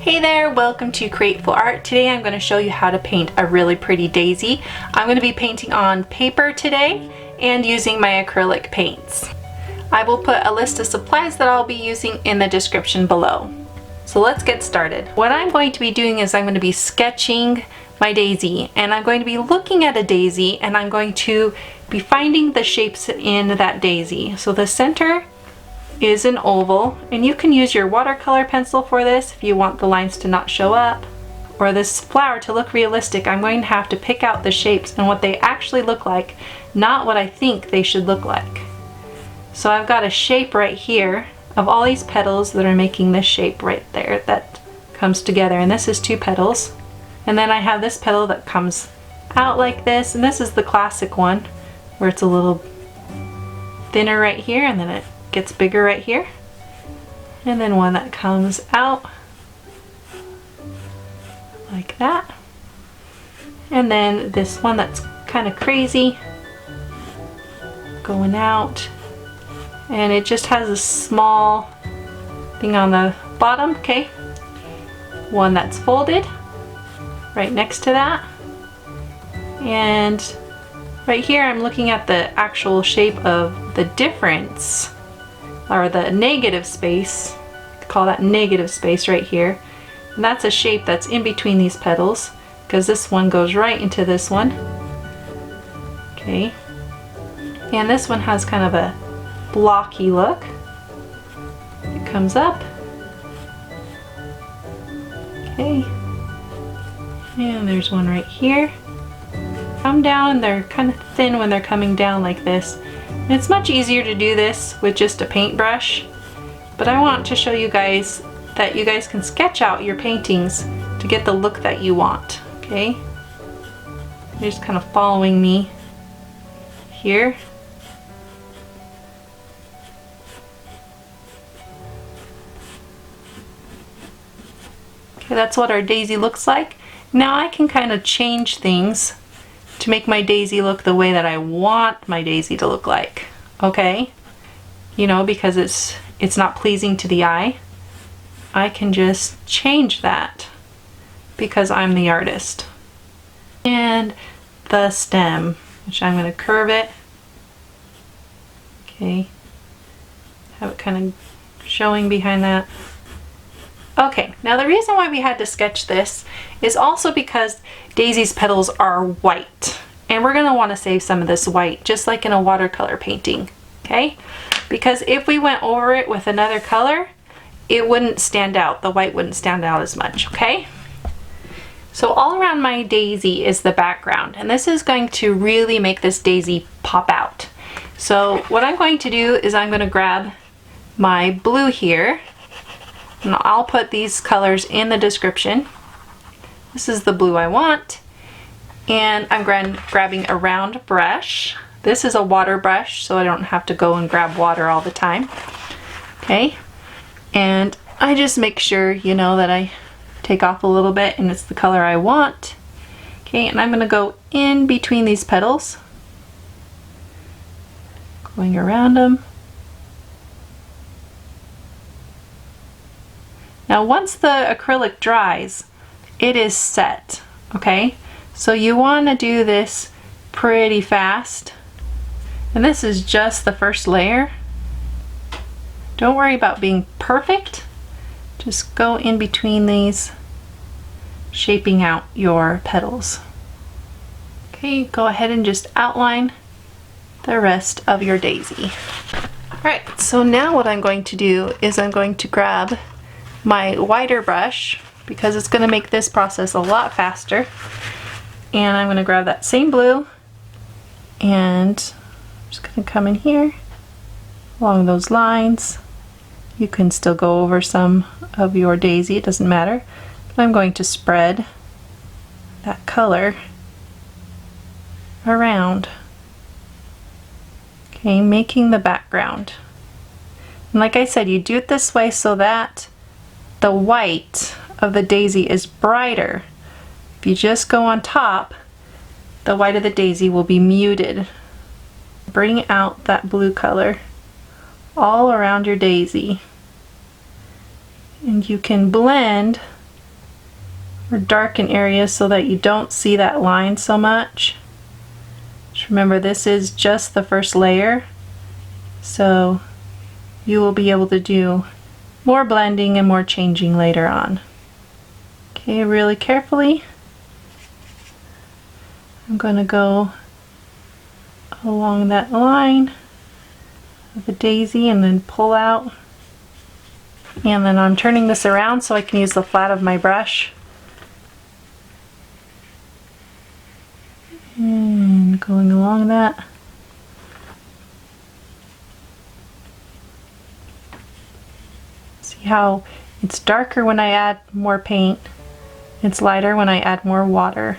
Hey there, welcome to Createful Art. Today I'm going to show you how to paint a really pretty daisy. I'm going to be painting on paper today and using my acrylic paints. I will put a list of supplies that I'll be using in the description below. So let's get started. What I'm going to be doing is I'm going to be sketching my daisy, and I'm going to be looking at a daisy and I'm going to be finding the shapes in that daisy. So the center is an oval, and you can use your watercolor pencil for this if you want the lines to not show up, or this flower to look realistic. I'm going to have to pick out the shapes and what they actually look like, not what I think they should look like. So I've got a shape right here of all these petals that are making this shape right there that comes together, and this is 2 petals. And then I have this petal that comes out like this, and this is the classic one where it's a little thinner right here and then it gets bigger right here, and then one that comes out like that, and then this one that's kind of crazy going out, and it just has a small thing on the bottom. Okay, one that's folded right next to that, and right here I'm looking at the actual shape of the difference, or the negative space. Call that negative space right here, and that's a shape that's in between these petals because this one goes right into this one. Okay, and this one has kind of a blocky look. It comes up. Okay, and there's one right here. Come down, they're kind of thin when they're coming down like this. And it's much easier to do this with just a paintbrush, but I want to show you guys that you guys can sketch out your paintings to get the look that you want. Okay, you're just kind of following me here. Okay, that's what our daisy looks like. Now I can kind of change things to make my daisy look the way that I want my daisy to look like. Okay, you know, because it's not pleasing to the eye, I can just change that because I'm the artist. And the stem, which I'm going to curve it. Okay, have it kind of showing behind that. Okay, now the reason why we had to sketch this is also because Daisy's petals are white, and we're going to want to save some of this white, just like in a watercolor painting, okay? Because if we went over it with another color, it wouldn't stand out. The white wouldn't stand out as much, okay? So all around my daisy is the background, and this is going to really make this daisy pop out. So what I'm going to do is I'm going to grab my blue here, and I'll put these colors in the description. This is the blue I want, and I'm grabbing a round brush. This is a water brush, so I don't have to go and grab water all the time. Okay, and I just make sure, you know, that I take off a little bit and it's the color I want. Okay, and I'm going to go in between these petals, going around them. Now once the acrylic dries, it is set, okay? So you want to do this pretty fast. And this is just the first layer. Don't worry about being perfect. Just go in between these, shaping out your petals. Okay, go ahead and just outline the rest of your daisy. Alright, so now what I'm going to do is I'm going to grab my wider brush, because it's going to make this process a lot faster, and I'm going to grab that same blue and I'm just going to come in here along those lines. You can still go over some of your daisy, it doesn't matter, but I'm going to spread that color around, okay, making the background. And like I said, you do it this way so that the white of the daisy is brighter. If you just go on top, the white of the daisy will be muted. Bring out that blue color all around your daisy. And you can blend or darken areas so that you don't see that line so much. Just remember, this is just the first layer, so you will be able to do more blending and more changing later on. Okay, really carefully, I'm going to go along that line of the daisy and then pull out. And then I'm turning this around so I can use the flat of my brush. And going along that. See how it's darker when I add more paint. It's lighter when I add more water.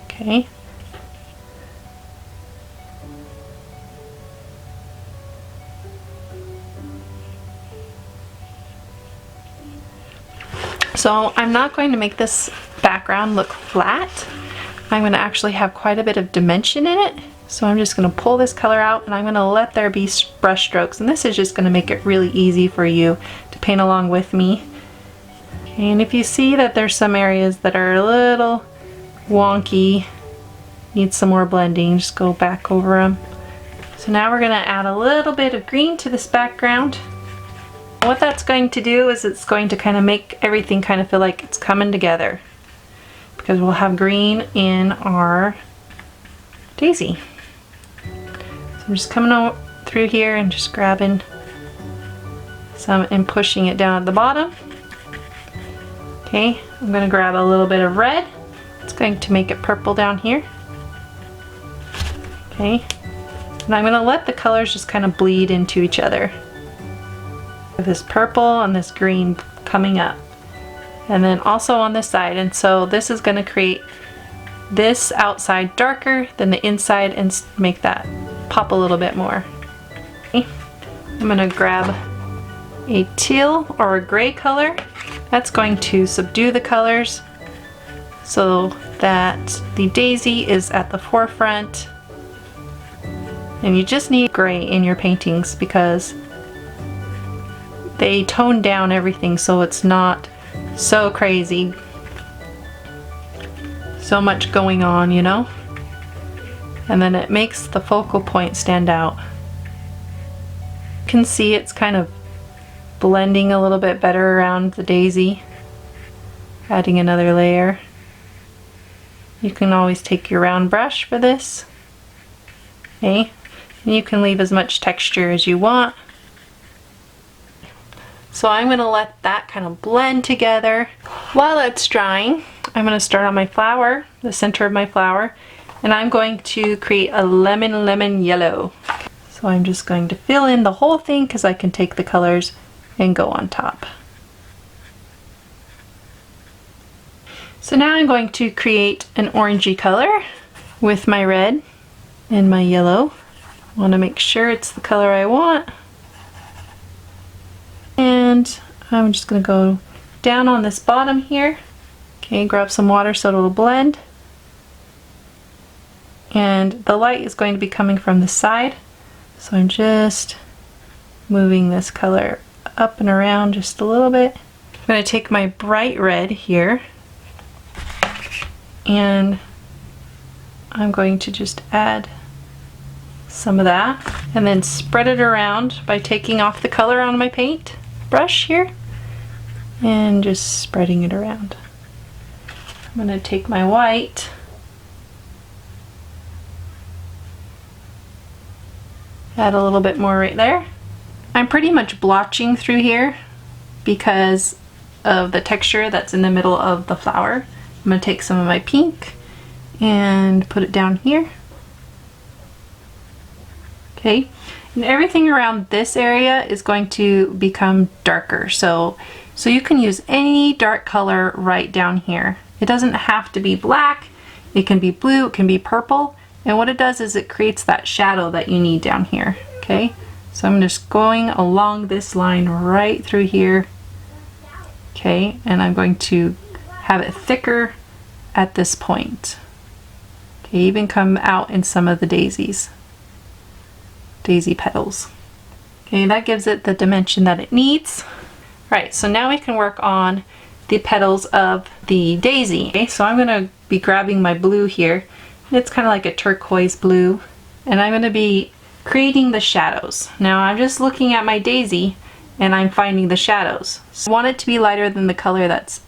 Okay. So I'm not going to make this background look flat. I'm going to actually have quite a bit of dimension in it. So I'm just going to pull this color out and I'm going to let there be brush strokes. And this is just going to make it really easy for you to paint along with me. Okay, and if you see that there's some areas that are a little wonky, need some more blending, just go back over them. So now we're going to add a little bit of green to this background. What that's going to do is it's going to kind of make everything kind of feel like it's coming together, because we'll have green in our daisy. So I'm just coming through here and just grabbing some and pushing it down at the bottom. Okay, I'm going to grab a little bit of red. It's going to make it purple down here. Okay, and I'm going to let the colors just kind of bleed into each other. This purple and this green coming up, and then also on this side, and so this is going to create this outside darker than the inside and make that pop a little bit more. Okay. I'm going to grab a teal or a gray color. That's going to subdue the colors so that the daisy is at the forefront, and you just need gray in your paintings because they tone down everything so it's not so crazy, so much going on, you know, and then it makes the focal point stand out. You can see it's kind of blending a little bit better around the daisy, adding another layer. You can always take your round brush for this, okay, and you can leave as much texture as you want. So I'm going to let that kind of blend together. While it's drying, I'm going to start on my flower, the center of my flower, and I'm going to create a lemon yellow. So I'm just going to fill in the whole thing because I can take the colors and go on top. So now I'm going to create an orangey color with my red and my yellow. I want to make sure it's the color I want. And I'm just going to go down on this bottom here. Okay, grab some water so it'll blend. And the light is going to be coming from the side. So I'm just moving this color up and around just a little bit. I'm going to take my bright red here and I'm going to just add some of that and then spread it around by taking off the color on my paint brush here and just spreading it around. I'm going to take my white add a little bit more right there. I'm pretty much blotching through here because of the texture that's in the middle of the flower. I'm going to take some of my pink and put it down here. Okay, and everything around this area is going to become darker. So you can use any dark color right down here. It doesn't have to be black. It can be blue, it can be purple. And what it does is it creates that shadow that you need down here. Okay, so I'm just going along this line right through here. Okay, and I'm going to have it thicker at this point. Okay, even come out in some of the daisies. Daisy petals. Okay, that gives it the dimension that it needs. Right, so now we can work on the petals of the daisy. Okay, so I'm going to be grabbing my blue here. It's kind of like a turquoise blue, and I'm going to be creating the shadows. Now I'm just looking at my daisy and I'm finding the shadows. So I want it to be lighter than the color that's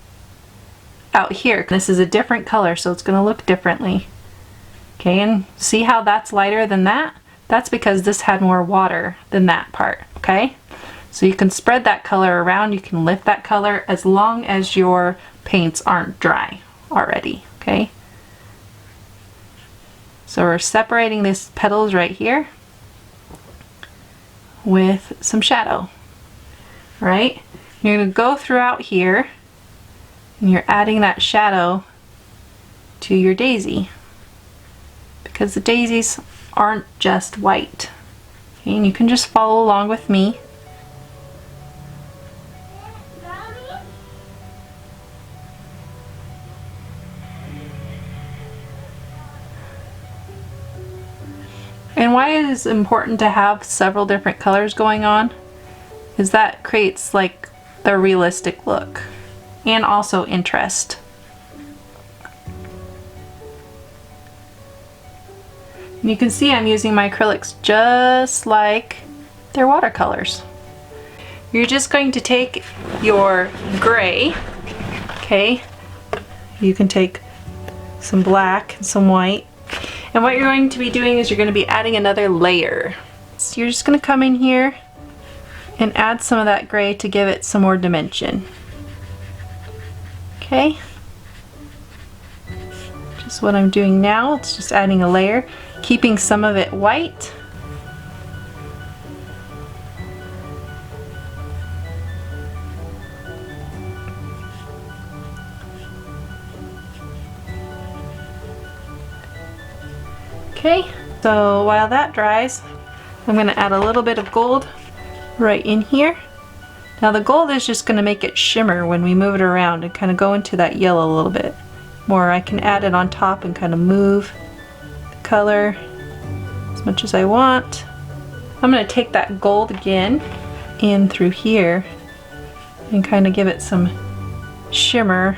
out here. This is a different color, so it's going to look differently. Okay, and see how that's lighter than that? That's because this had more water than that part, okay? So you can spread that color around, you can lift that color as long as your paints aren't dry already, okay? So we're separating these petals right here with some shadow, all right? You're gonna go throughout here and you're adding that shadow to your daisy, because the daisies aren't just white. Okay, and you can just follow along with me. And why it is important to have several different colors going on is that creates like the realistic look and also interest. And you can see I'm using my acrylics just like they're watercolors. You're just going to take your gray, okay? You can take some black and some white. And what you're going to be doing is you're going to be adding another layer. So you're just going to come in here and add some of that gray to give it some more dimension. Okay? Just what I'm doing now, it's just adding a layer, keeping some of it white. Okay, so while that dries, I'm going to add a little bit of gold right in here. Now the gold is just going to make it shimmer when we move it around and kind of go into that yellow a little bit more. I can add it on top and kind of move the color as much as I want. I'm going to take that gold again in through here and kind of give it some shimmer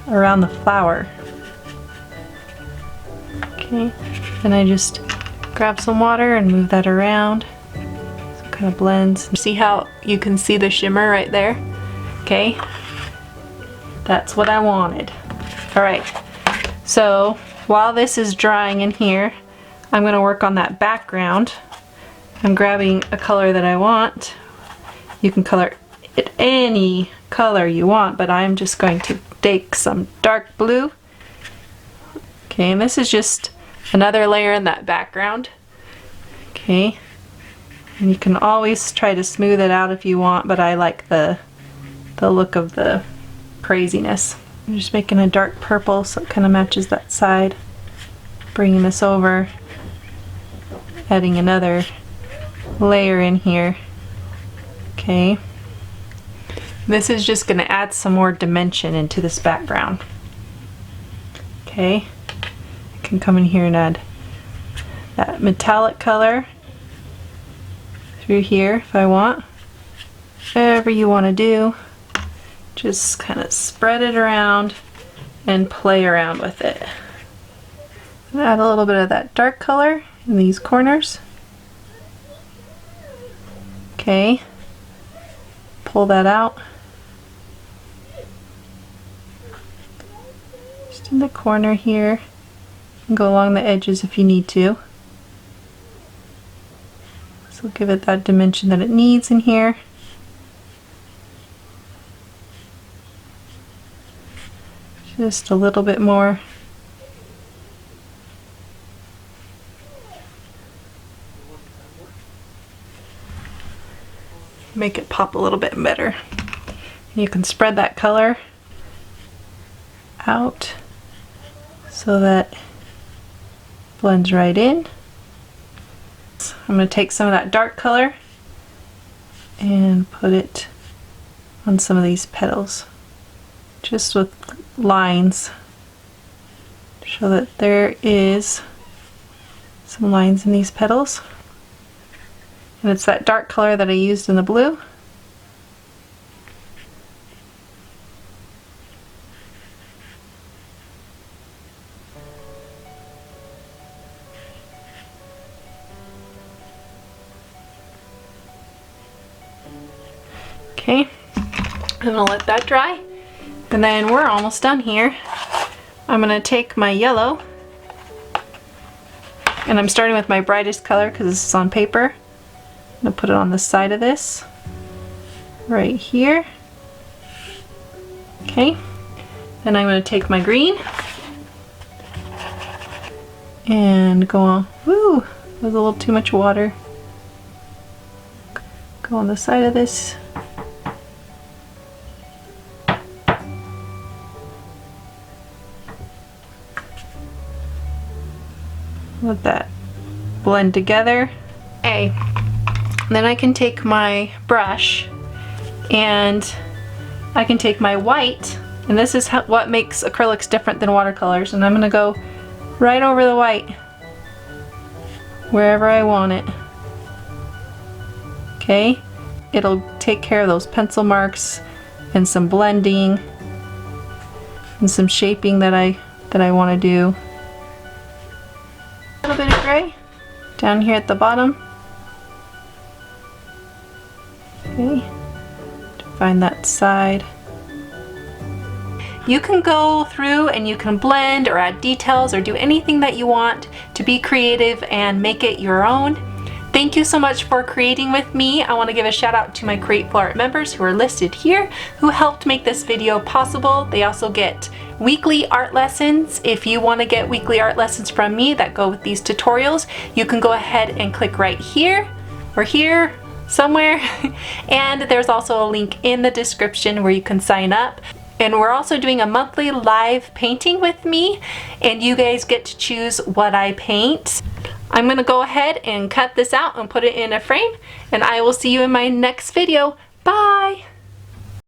around the flower. Okay, then I just grab some water and move that around so it kind of blends. See how you can see the shimmer right there? Okay, that's what I wanted. Alright, so while this is drying in here, I'm going to work on that background. I'm grabbing a color that I want. You can color it any color you want, but I'm just going to take some dark blue. Okay, and this is just another layer in that background. Okay, and you can always try to smooth it out if you want, but I like the look of the craziness. I'm just making a dark purple so it kind of matches that side. Bringing this over, adding another layer in here. Okay, this is just going to add some more dimension into this background. Okay, I can come in here and add that metallic color through here if I want. Whatever you want to do, just kind of spread it around and play around with it. Add a little bit of that dark color in these corners. Okay, pull that out. Just in the corner here. And go along the edges if you need to. So give it that dimension that it needs in here. Just a little bit more. Make it pop a little bit better. You can spread that color out so that blends right in. I'm going to take some of that dark color and put it on some of these petals, just with lines, to show that there is some lines in these petals. And it's that dark color that I used in the blue. Okay, I'm gonna let that dry. And then we're almost done here. I'm gonna take my yellow, and I'm starting with my brightest color because this is on paper. I'm gonna put it on the side of this, right here. Okay, then I'm gonna take my green and go on. Woo, there's a little too much water. Go on the side of this. Let that blend together. Okay, then I can take my brush and I can take my white, and this is what makes acrylics different than watercolors, and I'm gonna go right over the white wherever I want it. Okay, it'll take care of those pencil marks and some blending and some shaping that I want to do. A little bit of gray down here at the bottom. Okay, to find that side. You can go through and you can blend or add details or do anything that you want to be creative and make it your own. Thank you so much for creating with me. I want to give a shout out to my Createful Art members who are listed here who helped make this video possible. They also get weekly art lessons. If you want to get weekly art lessons from me that go with these tutorials, you can go ahead and click right here or here somewhere. And there's also a link in the description where you can sign up. And we're also doing a monthly live painting with me, and you guys get to choose what I paint. I'm gonna go ahead and cut this out and put it in a frame, and I will see you in my next video. Bye!